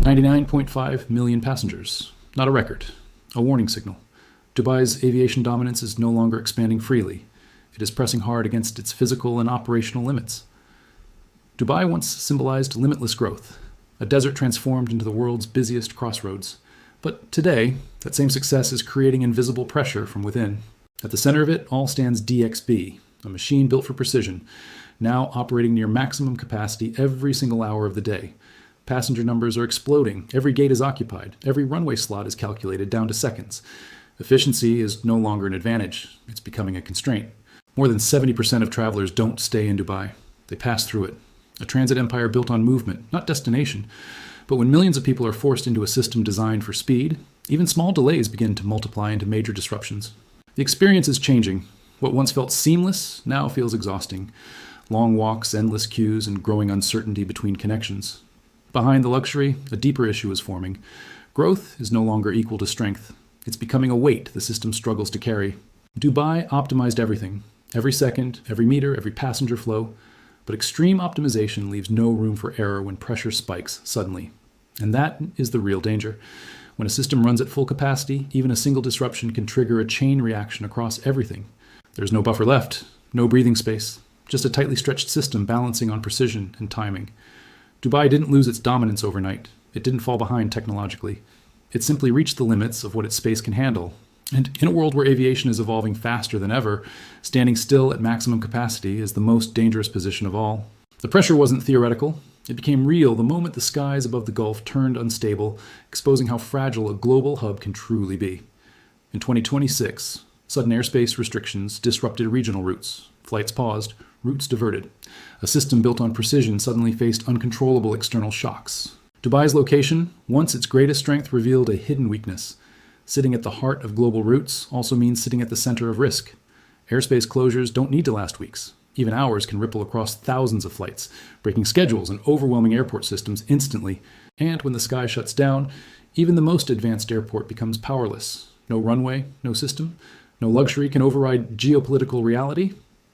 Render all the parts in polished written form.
99.5 million passengers. Not a record. A warning signal. Dubai's aviation dominance is no longer expanding freely. It is pressing hard against its physical and operational limits. Dubai once symbolized limitless growth, a desert transformed into the world's busiest crossroads. But today, that same success is creating invisible pressure from within. At the center of it all stands DXB, a machine built for precision, now operating near maximum capacity every single hour of the day. Passenger numbers are exploding, every gate is occupied, every runway slot is calculated down to seconds. Efficiency is no longer an advantage, it's becoming a constraint. More than 70% of travelers don't stay in Dubai. They pass through it. A transit empire built on movement, not destination. But when millions of people are forced into a system designed for speed, even small delays begin to multiply into major disruptions. The experience is changing. What once felt seamless now feels exhausting. Long walks, endless queues, and growing uncertainty between connections. Behind the luxury, a deeper issue is forming. Growth is no longer equal to strength. It's becoming a weight the system struggles to carry. Dubai optimized everything. Every second, every meter, every passenger flow. But extreme optimization leaves no room for error when pressure spikes suddenly. And that is the real danger. When a system runs at full capacity, even a single disruption can trigger a chain reaction across everything. There's no buffer left, no breathing space, just a tightly stretched system balancing on precision and timing. Dubai didn't lose its dominance overnight. It didn't fall behind technologically. It simply reached the limits of what its space can handle. And in a world where aviation is evolving faster than ever, standing still at maximum capacity is the most dangerous position of all. The pressure wasn't theoretical. It became real the moment the skies above the Gulf turned unstable, exposing how fragile a global hub can truly be. In 2026, sudden airspace restrictions disrupted regional routes. Flights paused, routes diverted. A system built on precision suddenly faced uncontrollable external shocks. Dubai's location, once its greatest strength, revealed a hidden weakness. Sitting at the heart of global routes also means sitting at the center of risk. Airspace closures don't need to last weeks. Even hours can ripple across thousands of flights, breaking schedules and overwhelming airport systems instantly. And when the sky shuts down, even the most advanced airport becomes powerless. No runway, no system, no luxury can override geopolitical reality.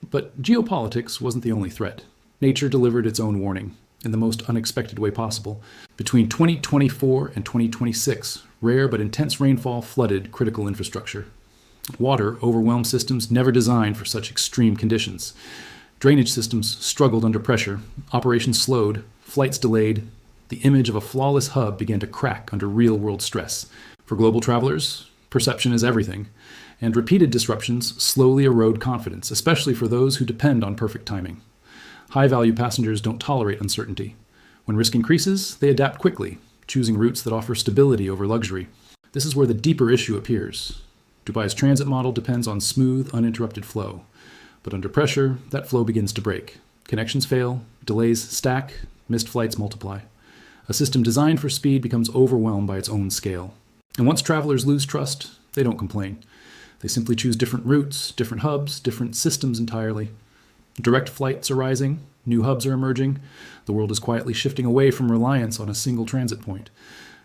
But geopolitics wasn't the only threat. Nature delivered its own warning, in the most unexpected way possible. Between 2024 and 2026, rare but intense rainfall flooded critical infrastructure. Water overwhelmed systems never designed for such extreme conditions. Drainage systems struggled under pressure, operations slowed, flights delayed. The image of a flawless hub began to crack under real-world stress. For global travelers, perception is everything, and repeated disruptions slowly erode confidence, especially for those who depend on perfect timing. High-value passengers don't tolerate uncertainty. When risk increases, they adapt quickly, choosing routes that offer stability over luxury. This is where the deeper issue appears. Dubai's transit model depends on smooth, uninterrupted flow. But under pressure, that flow begins to break. Connections fail, delays stack, missed flights multiply. A system designed for speed becomes overwhelmed by its own scale. And once travelers lose trust, they don't complain. They simply choose different routes, different hubs, different systems entirely. Direct flights are rising, new hubs are emerging. The world is quietly shifting away from reliance on a single transit point.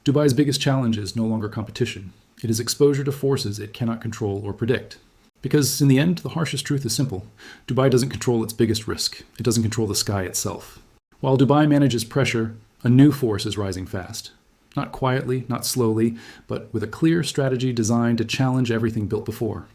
Dubai's biggest challenge is no longer competition. It is exposure to forces it cannot control or predict. Because in the end, the harshest truth is simple. Dubai doesn't control its biggest risk. It doesn't control the sky itself. While Dubai manages pressure, a new force is rising fast. Not quietly, not slowly, but with a clear strategy designed to challenge everything built before.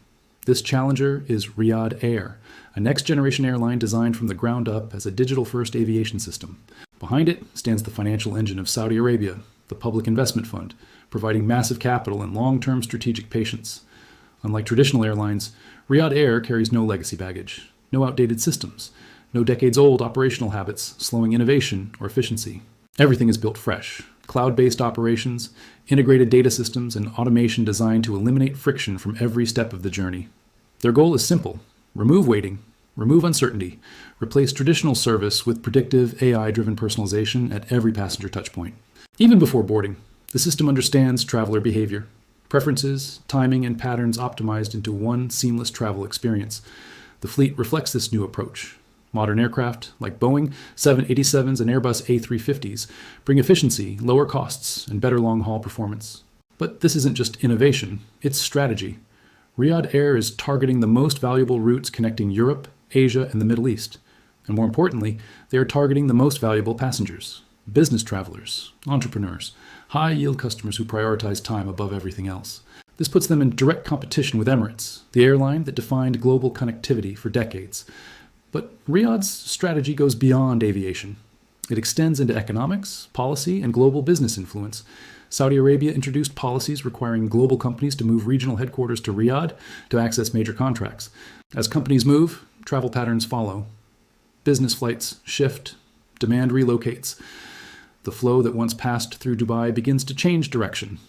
This challenger is Riyadh Air, a next-generation airline designed from the ground up as a digital-first aviation system. Behind it stands the financial engine of Saudi Arabia, the Public Investment Fund, providing massive capital and long-term strategic patience. Unlike traditional airlines, Riyadh Air carries no legacy baggage, no outdated systems, no decades-old operational habits slowing innovation or efficiency. Everything is built fresh. Cloud-based operations, integrated data systems, and automation designed to eliminate friction from every step of the journey. Their goal is simple: remove waiting, remove uncertainty, replace traditional service with predictive AI-driven personalization at every passenger touchpoint. Even before boarding, the system understands traveler behavior, preferences, timing, and patterns optimized into one seamless travel experience. The fleet reflects this new approach. Modern aircraft, like Boeing 787s and Airbus A350s, bring efficiency, lower costs, and better long-haul performance. But this isn't just innovation, it's strategy. Riyadh Air is targeting the most valuable routes connecting Europe, Asia, and the Middle East. And more importantly, they are targeting the most valuable passengers. business travelers, entrepreneurs, high-yield customers who prioritize time above everything else. This puts them in direct competition with Emirates, the airline that defined global connectivity for decades. But Riyadh's strategy goes beyond aviation. It extends into economics, policy, and global business influence. Saudi Arabia introduced policies requiring global companies to move regional headquarters to Riyadh to access major contracts. As companies move, travel patterns follow. Business flights shift, demand relocates. The flow that once passed through Dubai begins to change direction.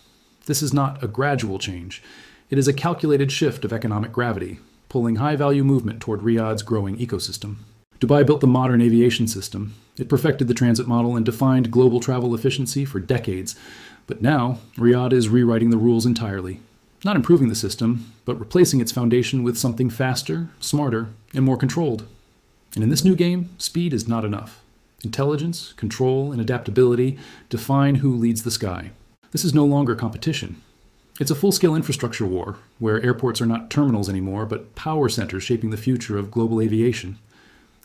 This is not a gradual change. It is a calculated shift of economic gravity, pulling high-value movement toward Riyadh's growing ecosystem. Dubai built the modern aviation system. It perfected the transit model and defined global travel efficiency for decades. But now, Riyadh is rewriting the rules entirely. Not improving the system, but replacing its foundation with something faster, smarter, and more controlled. And in this new game, speed is not enough. Intelligence, control, and adaptability define who leads the sky. This is no longer competition. It's a full-scale infrastructure war, where airports are not terminals anymore, but power centers shaping the future of global aviation.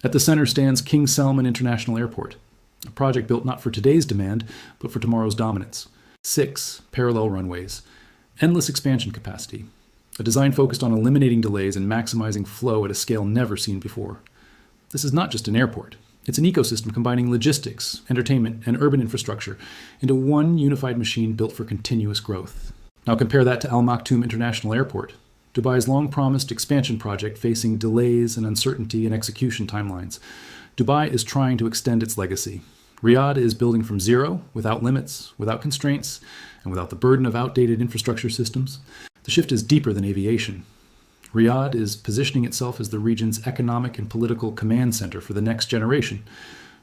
At the center stands King Salman International Airport, a project built not for today's demand, but for tomorrow's dominance. 6 parallel runways, endless expansion capacity, a design focused on eliminating delays and maximizing flow at a scale never seen before. This is not just an airport. It's an ecosystem combining logistics, entertainment, and urban infrastructure into one unified machine built for continuous growth. Now compare that to Al Maktoum International Airport, Dubai's long-promised expansion project facing delays and uncertainty in execution timelines. Dubai is trying to extend its legacy. Riyadh is building from zero, without limits, without constraints, and without the burden of outdated infrastructure systems. The shift is deeper than aviation. Riyadh is positioning itself as the region's economic and political command center for the next generation.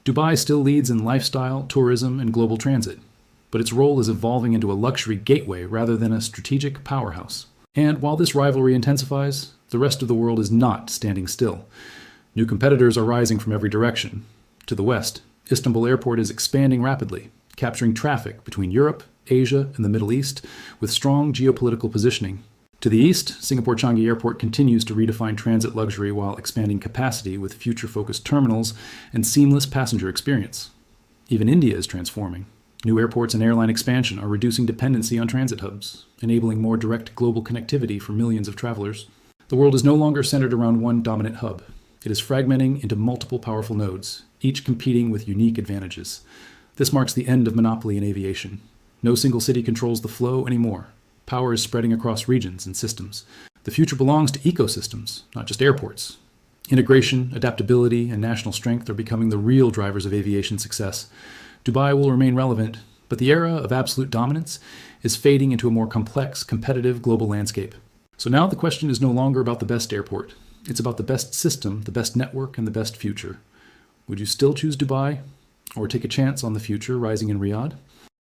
Dubai still leads in lifestyle, tourism, and global transit, but its role is evolving into a luxury gateway rather than a strategic powerhouse. And while this rivalry intensifies, the rest of the world is not standing still. New competitors are rising from every direction. To the west, Istanbul Airport is expanding rapidly, capturing traffic between Europe, Asia, and the Middle East with strong geopolitical positioning. To the east, Singapore Changi Airport continues to redefine transit luxury while expanding capacity with future-focused terminals and seamless passenger experience. Even India is transforming. New airports and airline expansion are reducing dependency on transit hubs, enabling more direct global connectivity for millions of travelers. The world is no longer centered around one dominant hub. It is fragmenting into multiple powerful nodes, each competing with unique advantages. This marks the end of monopoly in aviation. No single city controls the flow anymore. Power is spreading across regions and systems. The future belongs to ecosystems, not just airports. Integration, adaptability, and national strength are becoming the real drivers of aviation success. Dubai will remain relevant, but the era of absolute dominance is fading into a more complex, competitive global landscape. So now the question is no longer about the best airport. It's about the best system, the best network, and the best future. Would you still choose Dubai, or take a chance on the future rising in Riyadh?